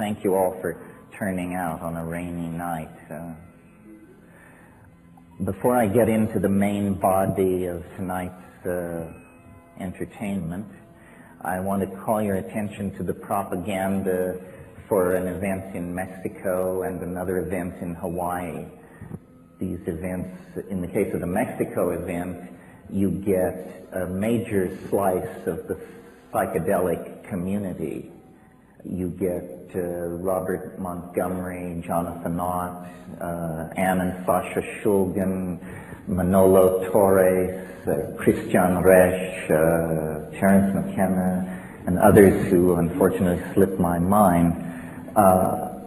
thank you all for turning out on a rainy night. Before I get into the main body of tonight's entertainment, I want to call your attention to the propaganda for an event in Mexico and another event in Hawaii. These events, in the case of the Mexico event, you get a major slice of the psychedelic community. You get Robert Montgomery, Jonathan Ott, Ann and Sasha Shulgin, Manolo Torres, Christian Resch, Terence McKenna, and others who unfortunately slipped my mind,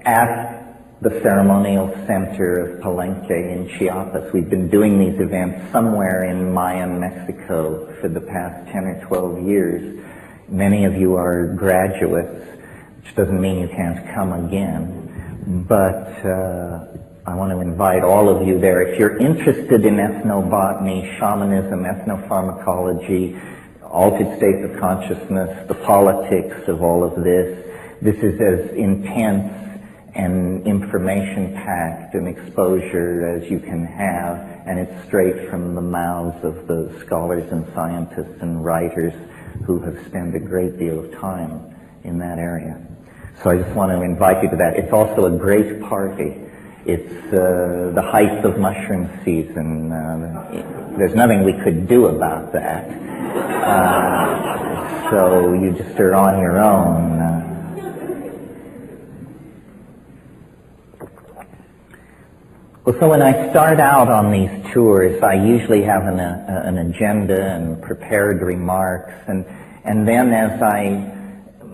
at the ceremonial center of Palenque in Chiapas. We've been doing these events somewhere in Mayan Mexico for the past 10 or 12 years. Many of you are graduates, which doesn't mean you can't come again, but I want to invite all of you there. If you're interested in ethnobotany, shamanism, ethnopharmacology, altered states of consciousness, the politics of all of this is as intense and information-packed an exposure as you can have, and it's straight from the mouths of the scholars and scientists and writers who have spent a great deal of time in that area. So I just want to invite you to that. It's also a great party. It's the height of mushroom season. There's nothing we could do about that. So you just are on your own. Well, so when I start out on these tours, I usually have an agenda and prepared remarks, and then as I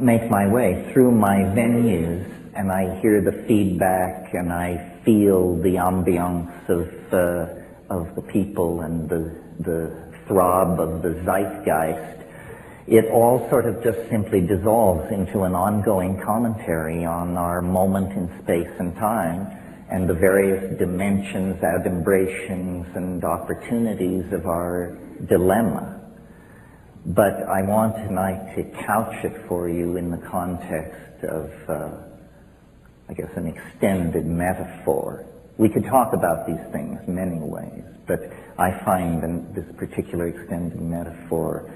make my way through my venues and I hear the feedback and I feel the ambiance of the people and the throb of the zeitgeist, it all sort of just simply dissolves into an ongoing commentary on our moment in space and time and the various dimensions, adumbrations, and opportunities of our dilemma. But I want tonight to couch it for you in the context of, I guess, an extended metaphor. We could talk about these things many ways, but I find this particular extended metaphor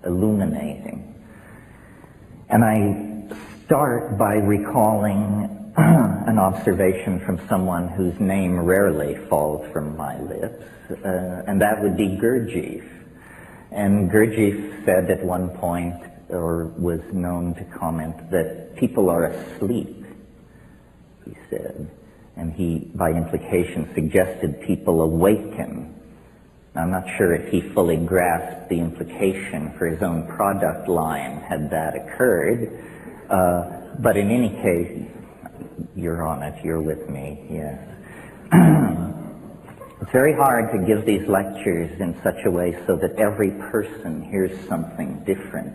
illuminating. And I start by recalling an observation from someone whose name rarely falls from my lips, and that would be Gurdjieff. And Gurdjieff said at one point, or was known to comment, that people are asleep, he said. And he, by implication, suggested people awaken. I'm not sure if he fully grasped the implication for his own product line had that occurred, but in any case, you're on it, you're with me, yes. It's very hard to give these lectures in such a way so that every person hears something different,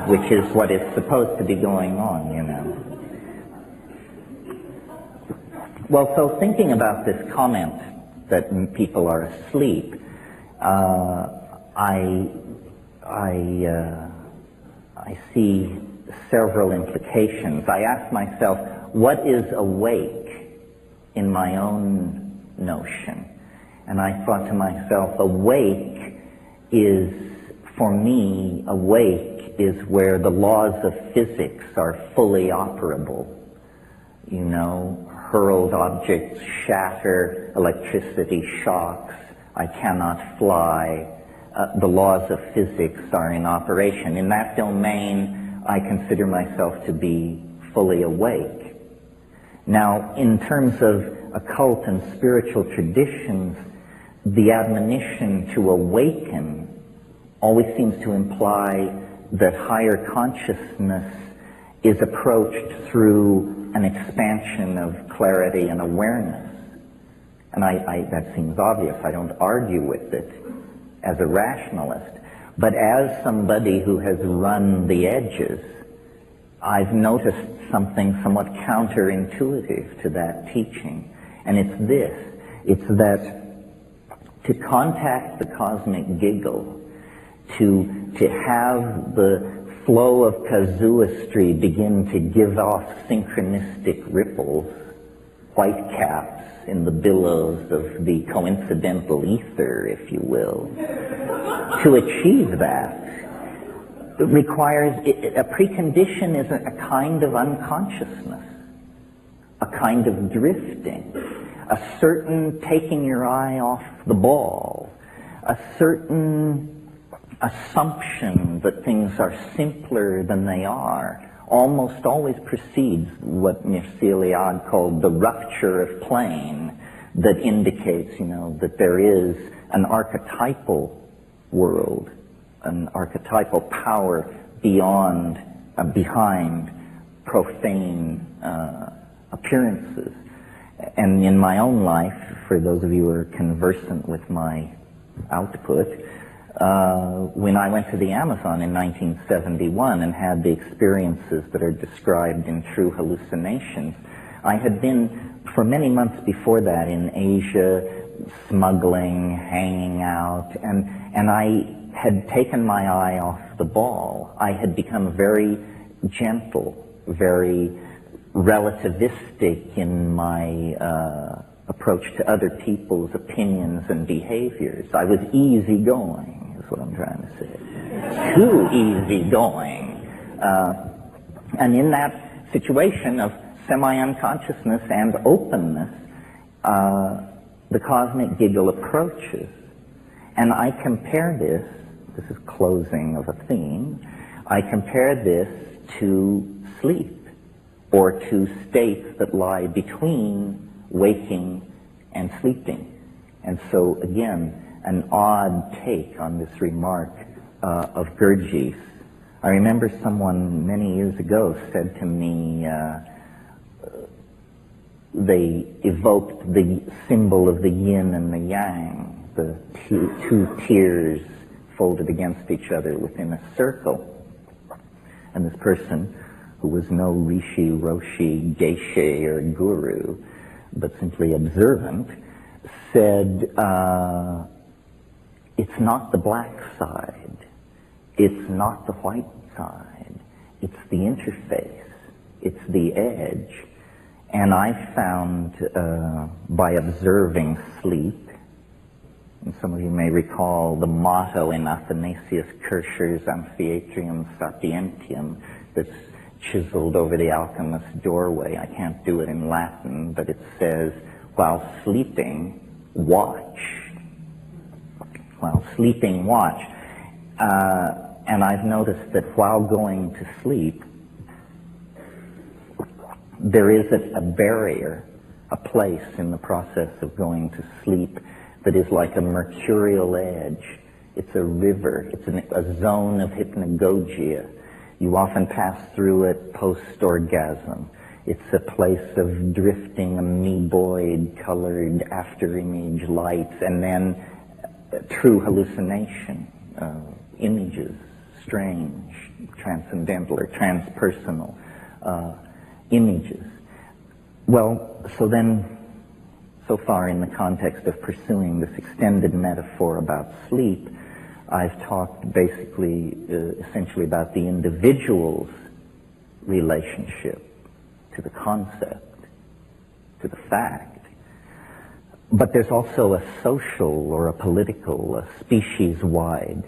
which is what is supposed to be going on, you know. Well, so thinking about this comment that people are asleep, I see several implications. I ask myself, what is awake in my own notion? And I thought to myself, awake is, for me, awake is where the laws of physics are fully operable. You know, hurled objects shatter, electricity shocks, I cannot fly. The laws of physics are in operation. In that domain, I consider myself to be fully awake. Now, in terms of occult and spiritual traditions, the admonition to awaken always seems to imply that higher consciousness is approached through an expansion of clarity and awareness. And that seems obvious. I don't argue with it as a rationalist. But as somebody who has run the edges, I've noticed something somewhat counterintuitive to that teaching. And it's this. It's that to contact the cosmic giggle, to have the flow of casuistry begin to give off synchronistic ripples, whitecaps in the billows of the coincidental ether, if you will. To achieve that, it requires, a precondition is a kind of unconsciousness, a kind of drifting, a certain taking your eye off the ball, a certain assumption that things are simpler than they are, almost always precedes what Mircea called the rupture of plane, that indicates, that there is an archetypal world, an archetypal power beyond, behind profane appearances. And in my own life, for those of you who are conversant with my output, when I went to the Amazon in 1971 and had the experiences that are described in True Hallucinations, I had been, for many months before that, in Asia, smuggling, hanging out, and I had taken my eye off the ball. I had become very gentle, very relativistic in my approach to other people's opinions and behaviors. I was easygoing, is what I'm trying to say. Too easygoing. And in that situation of semi-unconsciousness and openness, the cosmic giggle approaches. And I compare this is closing of a theme, I compare this to sleep, or to states that lie between waking and sleeping. And so, again, an odd take on this remark of Gurdjieff's. I remember someone many years ago said to me, they evoked the symbol of the yin and the yang, the two tears folded against each other within a circle. And this person, who was no rishi, roshi, geshe, or guru, but simply observant, said, it's not the black side, it's not the white side, it's the interface, it's the edge. And I found, by observing sleep, and some of you may recall the motto in Athanasius Kircher's Amphiatrium Sapientium that's chiseled over the alchemist's doorway. I can't do it in Latin, but it says, while sleeping, watch. While sleeping, watch. And I've noticed that while going to sleep, there is a barrier, a place in the process of going to sleep that is like a mercurial edge. It's a river. It's a zone of hypnagogia. You often pass through it post-orgasm. It's a place of drifting amoeboid colored after-image lights, and then true hallucination, images, strange, transcendental or transpersonal images. Well, so far in the context of pursuing this extended metaphor about sleep, I've talked basically, essentially about the individual's relationship to the concept, to the fact. But there's also a social or a political, a species-wide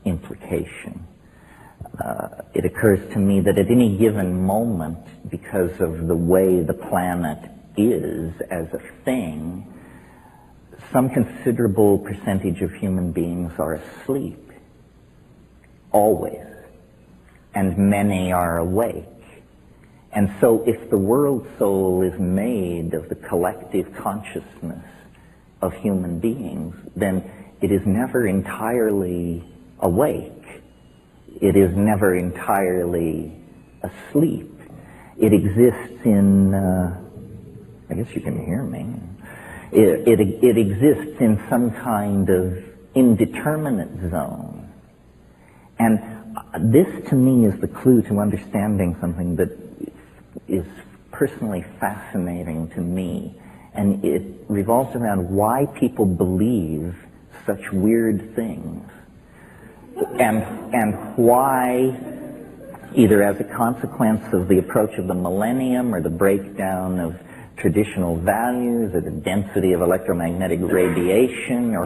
implication. It occurs to me that at any given moment, because of the way the planet is as a thing, some considerable percentage of human beings are asleep, always, and many are awake. And so if the world soul is made of the collective consciousness of human beings, then it is never entirely awake. It is never entirely asleep. It exists in, I guess you can hear me. It exists in some kind of indeterminate zone. And this, to me, is the clue to understanding something that is personally fascinating to me. And it revolves around why people believe such weird things. And why either as a consequence of the approach of the millennium or the breakdown of traditional values or the density of electromagnetic radiation or